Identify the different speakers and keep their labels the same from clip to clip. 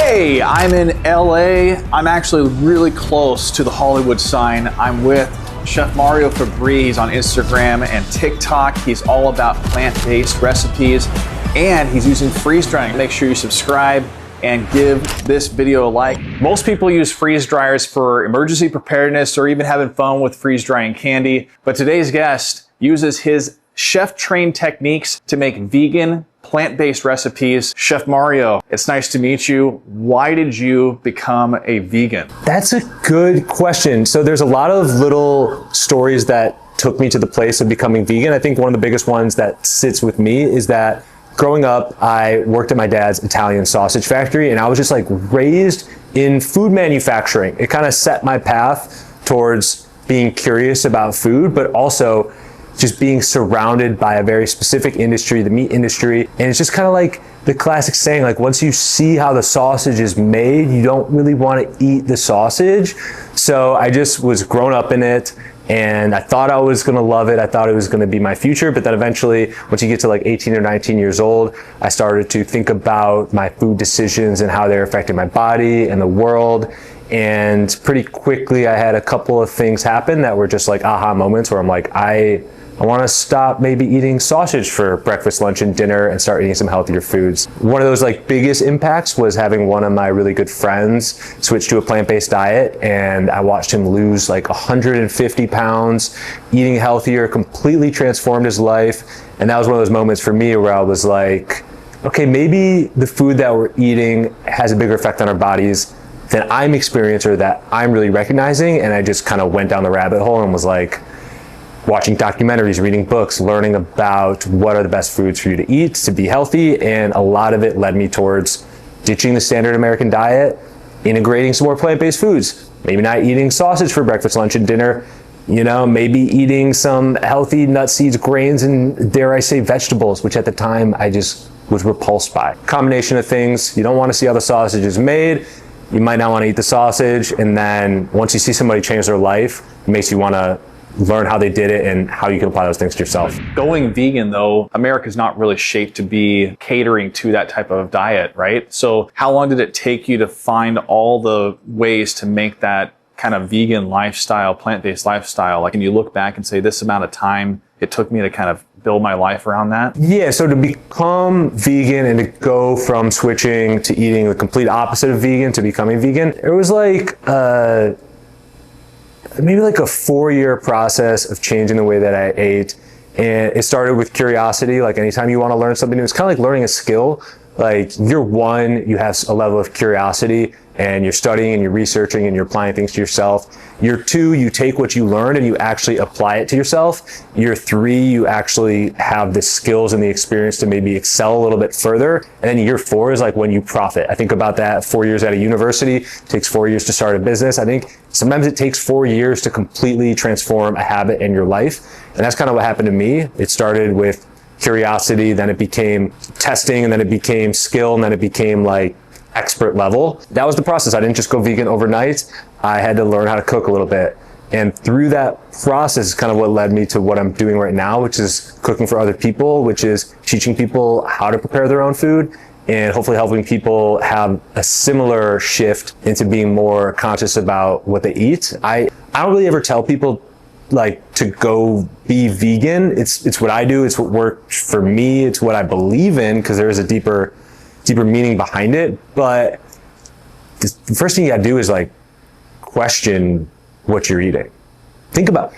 Speaker 1: Hey, I'm in LA. I'm actually really close to the Hollywood sign. I'm with Chef Mario Fabbri. He's on Instagram and TikTok. He's all about plant-based recipes and he's using freeze drying. Make sure you subscribe and give this video a like. Most people use freeze dryers for emergency preparedness or even having fun with freeze drying candy. But today's guest uses his chef-trained techniques to make vegan, plant-based recipes. Chef Mario, it's nice to meet you. Why did you become a vegan?
Speaker 2: That's a good question. So there's a lot of little stories that took me to the place of becoming vegan. I think one of the biggest ones that sits with me is that growing up, I worked at my dad's Italian sausage factory, and I was just like raised in food manufacturing. It kind of set my path towards being curious about food, but also just being surrounded by a very specific industry, the meat industry. And it's just kind of like the classic saying, like once you see how the sausage is made, you don't really want to eat the sausage. So I just was grown up in it and I thought I was gonna love it. I thought it was gonna be my future. But then eventually, once you get to like 18 or 19 years old, I started to think about my food decisions and how they're affecting my body and the world. And pretty quickly, I had a couple of things happen that were just like aha moments where I'm like, I want to stop maybe eating sausage for breakfast, lunch, and dinner and start eating some healthier foods. One of those like biggest impacts was having one of my really good friends switch to a plant-based diet, and I watched him lose like 150 pounds, eating healthier, completely transformed his life. And that was one of those moments for me where I was like, okay, maybe the food that we're eating has a bigger effect on our bodies than I'm experiencing or that I'm really recognizing. And I just kind of went down the rabbit hole and was like, watching documentaries, reading books, learning about what are the best foods for you to eat to be healthy. And a lot of it led me towards ditching the standard American diet, integrating some more plant-based foods, maybe not eating sausage for breakfast, lunch, and dinner, you know, maybe eating some healthy nuts, seeds, grains, and dare I say vegetables, which at the time I just was repulsed by. Combination of things. You don't want to see how the sausage is made. You might not want to eat the sausage. And then once you see somebody change their life, it makes you want to learn how they did it and how you can apply those things to yourself.
Speaker 1: Going vegan though, America's not really shaped to be catering to that type of diet, right? So how long did it take you to find all the ways to make that kind of vegan lifestyle, plant-based lifestyle? Like, can you look back and say this amount of time it took me to kind of build my life around that? Yeah,
Speaker 2: so to become vegan and to go from switching to eating the complete opposite of vegan to becoming vegan, it was like, maybe like a 4-year process of changing the way that I ate. And it started with curiosity. Like anytime you want to learn something new, it's kind of like learning a skill. Like year one, you have a level of curiosity and you're studying and you're researching and you're applying things to yourself. Year two, you take what you learned and you actually apply it to yourself. Year three, you actually have the skills and the experience to maybe excel a little bit further. And then year four is like when you profit. I think about that 4 years at a university, it takes 4 years to start a business. I think sometimes it takes 4 years to completely transform a habit in your life. And that's kind of what happened to me. It started with curiosity, then it became testing, and then it became skill, and then it became like expert level. That was the process. I didn't just go vegan overnight. I had to learn how to cook a little bit. And through that process is kind of what led me to what I'm doing right now, which is cooking for other people, which is teaching people how to prepare their own food and hopefully helping people have a similar shift into being more conscious about what they eat. I don't really ever tell people like to go be vegan. It's what I do. It's what worked for me. It's what I believe in because there is a deeper meaning behind it. But the first thing you gotta do is like question what you're eating. Think about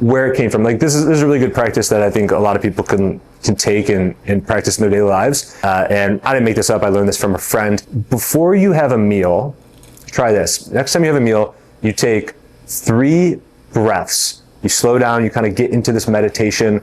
Speaker 2: where it came from. Like this is a really good practice that I think a lot of people can take and practice in their daily lives. And I didn't make this up. I learned this from a friend. Before you have a meal, try this. Next time you have a meal, you take 3 breaths. You slow down, you kind of get into this meditation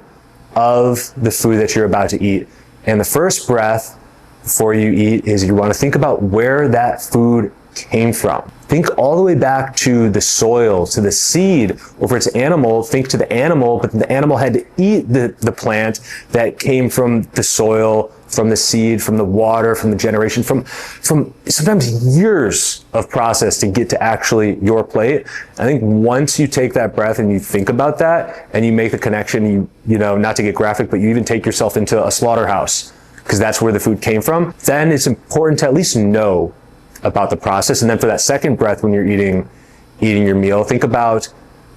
Speaker 2: of the food that you're about to eat. And the first breath before you eat is you want to think about where that food came from. Think all the way back to the soil, to the seed, or if it's animal, think to the animal, but the animal had to eat the plant that came from the soil, from the seed, from the water, from the generation, from sometimes years of process to get to actually your plate. I think once you take that breath and you think about that and you make the connection, you know, not to get graphic, but you even take yourself into a slaughterhouse because that's where the food came from, then it's important to at least know about the process. And then for that second breath, when you're eating your meal, think about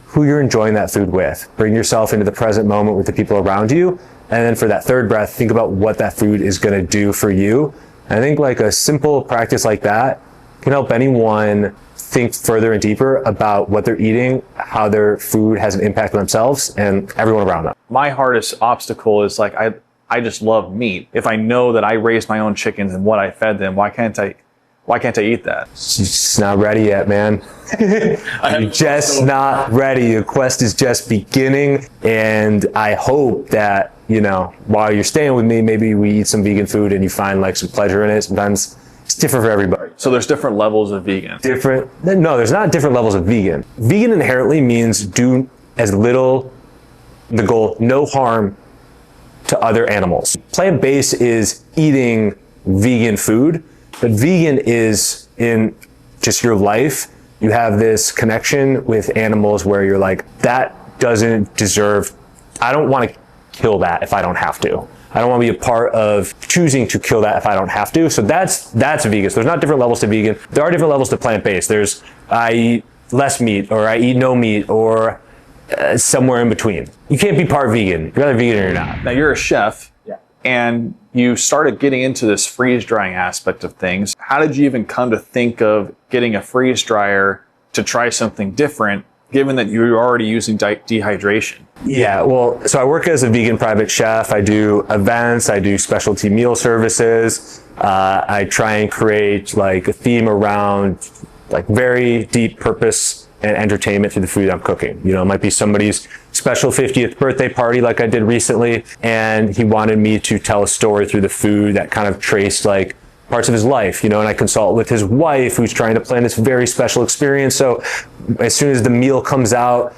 Speaker 2: who you're enjoying that food with. Bring yourself into the present moment with the people around you. And then for that third breath, think about what that food is going to do for you. And I think like a simple practice like that can help anyone think further and deeper about what they're eating, how their food has an impact on themselves and everyone around them.
Speaker 1: My hardest obstacle is like, I just love meat. If I know that I raised my own chickens and what I fed them, why can't I eat that?
Speaker 2: You're just not ready yet, man. You're just not ready. Your quest is just beginning. And I hope that, you know, while you're staying with me, maybe we eat some vegan food and you find like some pleasure in it. Sometimes it's different for everybody.
Speaker 1: So there's different levels of vegan.
Speaker 2: No, there's not different levels of vegan. Vegan inherently means do as little, the goal, no harm to other animals. Plant-based is eating vegan food, but vegan is in just your life. You have this connection with animals where you're like, that doesn't deserve, I don't want to kill that if I don't have to. I don't want to be a part of choosing to kill that if I don't have to. So that's vegan. So there's not different levels to vegan. There are different levels to plant-based. There's, I eat less meat, or I eat no meat, or somewhere in between. You can't be part vegan. You're either vegan or you're not.
Speaker 1: Now you're a chef, and you started getting into this freeze drying aspect of things. How did you even come to think of getting a freeze dryer to try something different, given that you were already using dehydration?
Speaker 2: Yeah, well, so I work as a vegan private chef. I do events, I do specialty meal services. I try and create like a theme around like very deep purpose and entertainment through the food I'm cooking. You know, it might be somebody's special 50th birthday party like I did recently, and he wanted me to tell a story through the food that kind of traced like parts of his life, you know, and I consult with his wife who's trying to plan this very special experience. So as soon as the meal comes out,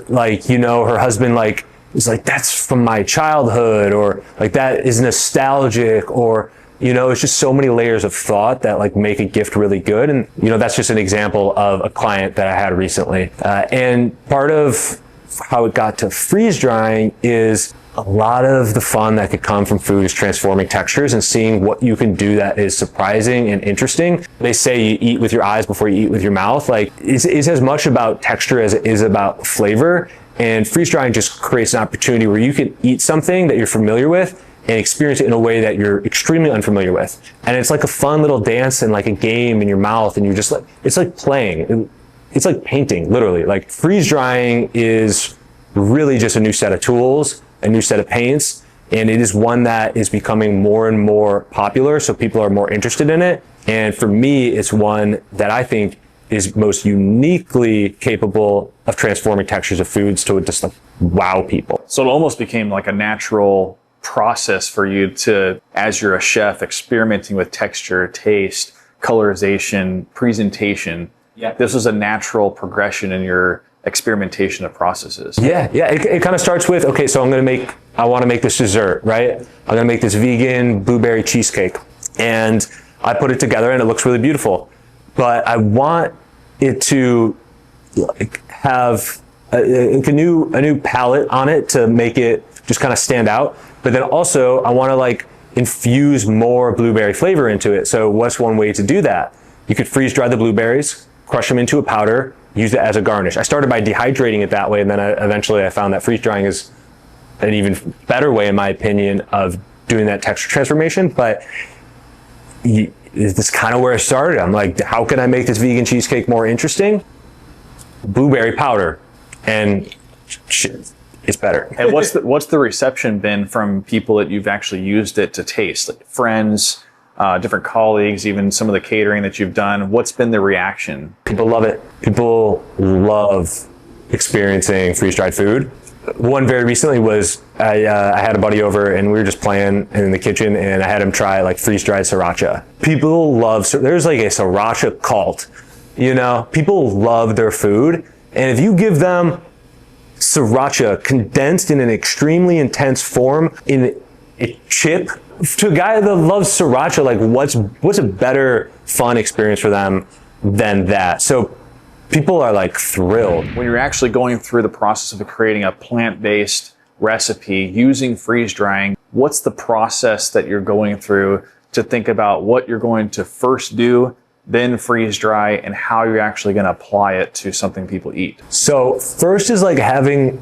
Speaker 2: like, you know, her husband like is like, that's from my childhood, or like that is nostalgic, or, you know, it's just so many layers of thought that like make a gift really good. And, you know, that's just an example of a client that I had recently. And part of how it got to freeze drying is a lot of the fun that could come from food is transforming textures and seeing what you can do that is surprising and interesting. They say you eat with your eyes before you eat with your mouth. Like it's as much about texture as it is about flavor. And freeze drying just creates an opportunity where you can eat something that you're familiar with and experience it in a way that you're extremely unfamiliar with. And it's like a fun little dance and like a game in your mouth, and you're just like, it's like playing. It's like painting, literally. Like freeze drying is really just a new set of tools, a new set of paints, and it is one that is becoming more and more popular, so people are more interested in it. And for me, it's one that I think is most uniquely capable of transforming textures of foods to just like wow people.
Speaker 1: So it almost became like a natural process for you to, as you're a chef, experimenting with texture, taste, colorization, presentation. Yeah. This was a natural progression in your experimentation of processes.
Speaker 2: Yeah. It kind of starts with, okay, so I want to make this dessert, right? I'm going to make this vegan blueberry cheesecake, and I put it together and it looks really beautiful, but I want it to like have a new palette on it to make it just kind of stand out. But then also I want to like infuse more blueberry flavor into it. So what's one way to do that? You could freeze dry the blueberries, crush them into a powder, use it as a garnish. I started by dehydrating it that way, and then eventually I found that freeze drying is an even better way, in my opinion, of doing that texture transformation. But it's kind of where I started. I'm like, how can I make this vegan cheesecake more interesting? Blueberry powder, and shit, it's better.
Speaker 1: And what's the reception been from people that you've actually used it to taste? Like friends, different colleagues, even some of the catering that you've done. What's been the reaction?
Speaker 2: People love it. People love experiencing freeze-dried food. One very recently was I had a buddy over and we were just playing in the kitchen, and I had him try like freeze-dried Sriracha. People love, there's like a Sriracha cult, you know? People love their food, and if you give them Sriracha condensed in an extremely intense form in a chip, to a guy that loves Sriracha, like what's a better fun experience for them than that? So people are like thrilled.
Speaker 1: When you're actually going through the process of creating a plant-based recipe using freeze drying, what's the process that you're going through to think about what you're going to first do, then freeze dry, and how you're actually going to apply it to something people eat?
Speaker 2: So first is like having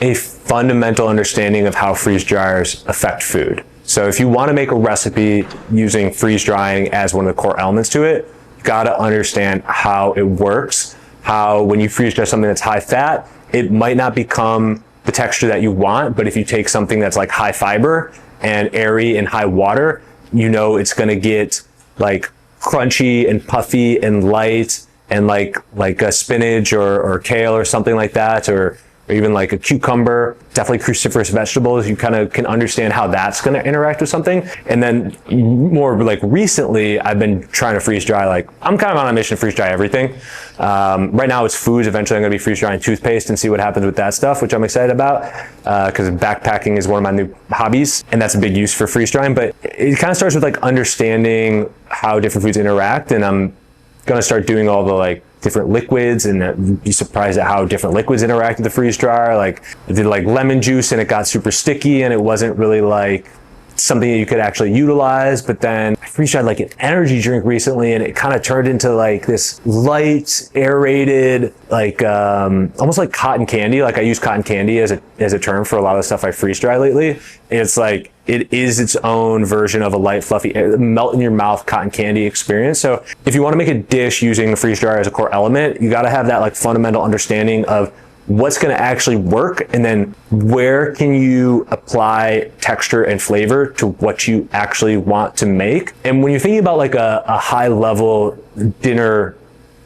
Speaker 2: a fundamental understanding of how freeze dryers affect food. So if you want to make a recipe using freeze drying as one of the core elements to it, you got to understand how it works, how when you freeze dry something that's high fat, it might not become the texture that you want, but if you take something that's like high fiber and airy and high water, you know it's going to get like crunchy and puffy and light and like a spinach or kale or something like that, or even like a cucumber, definitely cruciferous vegetables. You kind of can understand how that's going to interact with something. And then more like recently, I've been trying to freeze dry. Like I'm kind of on a mission to freeze dry everything. Right now it's foods. Eventually I'm going to be freeze drying toothpaste and see what happens with that stuff, which I'm excited about because backpacking is one of my new hobbies, and that's a big use for freeze drying. But it kind of starts with like understanding how different foods interact, and I'm going to start doing all the like different liquids, and be surprised at how different liquids interact with the freeze dryer. Like I did like lemon juice and it got super sticky and it wasn't really like something that you could actually utilize. But then I freeze dried like an energy drink recently and it kind of turned into like this light aerated, like almost like cotton candy. Like I use cotton candy as a term for a lot of the stuff I freeze dry lately. It's like it is its own version of a light, fluffy, melt in your mouth cotton candy experience. So if you want to make a dish using the freeze dryer as a core element, you got to have that like fundamental understanding of what's going to actually work, and then where can you apply texture and flavor to what you actually want to make. And when you're thinking about like a high level dinner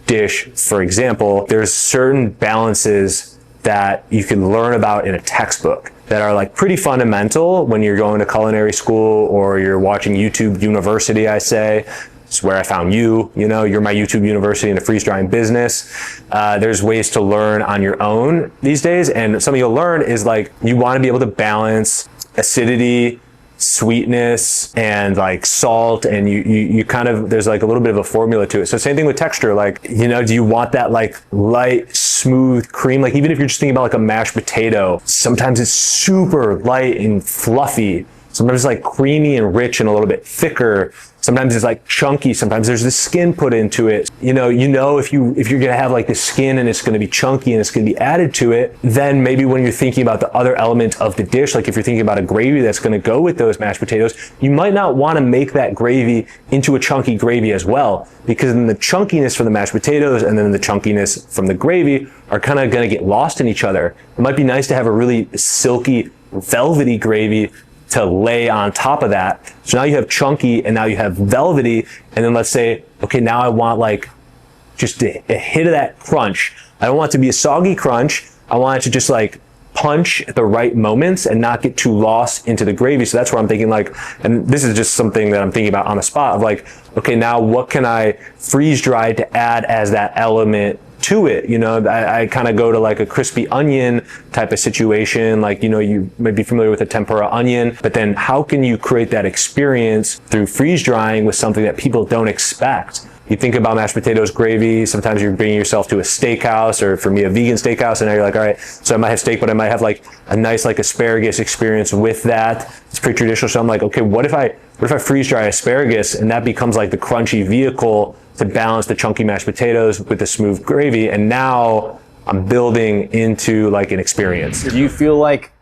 Speaker 2: dish, for example, there's certain balances that you can learn about in a textbook that are like pretty fundamental when you're going to culinary school or you're watching YouTube University, I say. It's where I found you, you know, you're my YouTube University in the freeze drying business. There's ways to learn on your own these days. And something you'll learn is like, you want to be able to balance acidity, sweetness, and like salt. And you kind of, there's like a little bit of a formula to it. So same thing with texture. Like, you know, do you want that like light, smooth cream? Like even if you're just thinking about like a mashed potato, sometimes it's super light and fluffy. Sometimes it's like creamy and rich and a little bit thicker. Sometimes it's like chunky. Sometimes there's the skin put into it. You know, if you're gonna have like the skin and it's gonna be chunky and it's gonna be added to it, then maybe when you're thinking about the other element of the dish, like if you're thinking about a gravy that's gonna go with those mashed potatoes, you might not wanna make that gravy into a chunky gravy as well, because then the chunkiness from the mashed potatoes and then the chunkiness from the gravy are kind of gonna get lost in each other. It might be nice to have a really silky, velvety gravy to lay on top of that. So now you have chunky and now you have velvety. And then let's say, okay, now I want like just a hit of that crunch. I don't want it to be a soggy crunch. I want it to just like punch at the right moments and not get too lost into the gravy. So that's where I'm thinking like, and this is just something that I'm thinking about on the spot of like, okay, now what can I freeze dry to add as that element to it? You know, I kind of go to like a crispy onion type of situation. Like, you know, you may be familiar with a tempura onion, but then how can you create that experience through freeze drying with something that people don't expect? You think about mashed potatoes, gravy, sometimes you're bringing yourself to a steakhouse, or for me, a vegan steakhouse, and now you're like, all right, so I might have steak, but I might have like a nice like asparagus experience with that. It's pretty traditional. So I'm like, okay, what if I freeze dry asparagus and that becomes like the crunchy vehicle to balance the chunky mashed potatoes with the smooth gravy, and now I'm building into like an experience.
Speaker 1: Do you feel like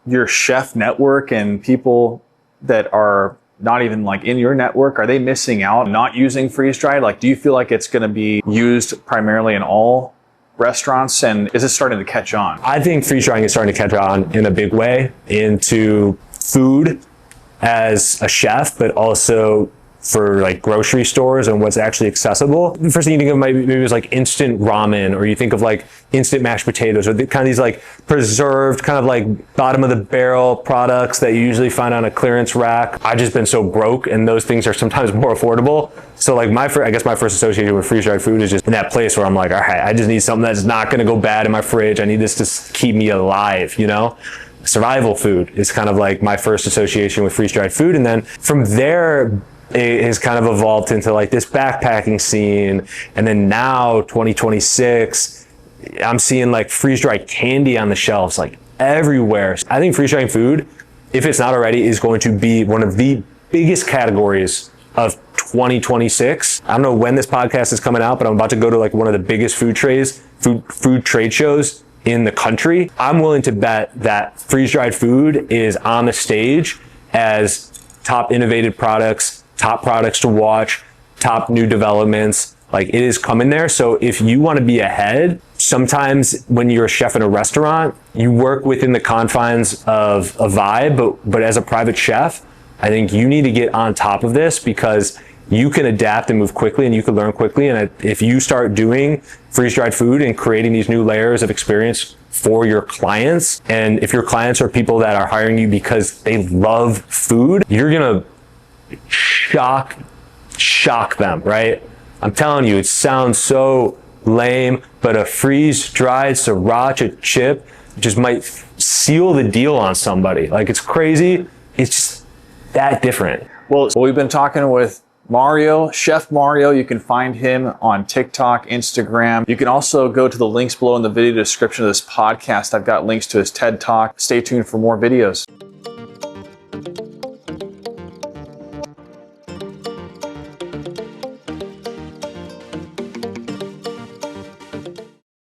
Speaker 1: your chef network and people that are not even like in your network, are they missing out not using freeze dried? Like, do you feel like it's going to be used primarily in all restaurants, and is it starting to catch on?
Speaker 2: I think freeze drying is starting to catch on in a big way into food as a chef, but also for like grocery stores and what's actually accessible. The first thing you think of maybe is like instant ramen, or you think of like instant mashed potatoes, or kind of these like preserved kind of like bottom of the barrel products that you usually find on a clearance rack. I've just been so broke, and those things are sometimes more affordable. So like I guess my first association with freeze dried food is just in that place where I'm like, all right, I just need something that's not going to go bad in my fridge. I need this to keep me alive, you know? Survival food is kind of like my first association with freeze dried food. And then from there, it has kind of evolved into like this backpacking scene. And then now 2026, I'm seeing like freeze dried candy on the shelves like everywhere. I think freeze drying food, if it's not already, is going to be one of the biggest categories of 2026. I don't know when this podcast is coming out, but I'm about to go to like one of the biggest food trade shows in the country. I'm willing to bet that freeze-dried food is on the stage as top innovative products, top products to watch, top new developments. Like, it is coming there. So if you want to be ahead, sometimes when you're a chef in a restaurant, you work within the confines of a vibe, but as a private chef, I think you need to get on top of this, because you can adapt and move quickly and you can learn quickly. And if you start doing freeze-dried food and creating these new layers of experience for your clients, and if your clients are people that are hiring you because they love food, you're gonna shock them, right? I'm telling you, it sounds so lame, but a freeze-dried Sriracha chip just might seal the deal on somebody. Like, it's crazy. It's just that different.
Speaker 1: Well, we've been talking with Mario, Chef Mario. You can find him on TikTok, Instagram. You can also go to the links below in the video description of this podcast. I've got links to his TED Talk. Stay tuned for more videos.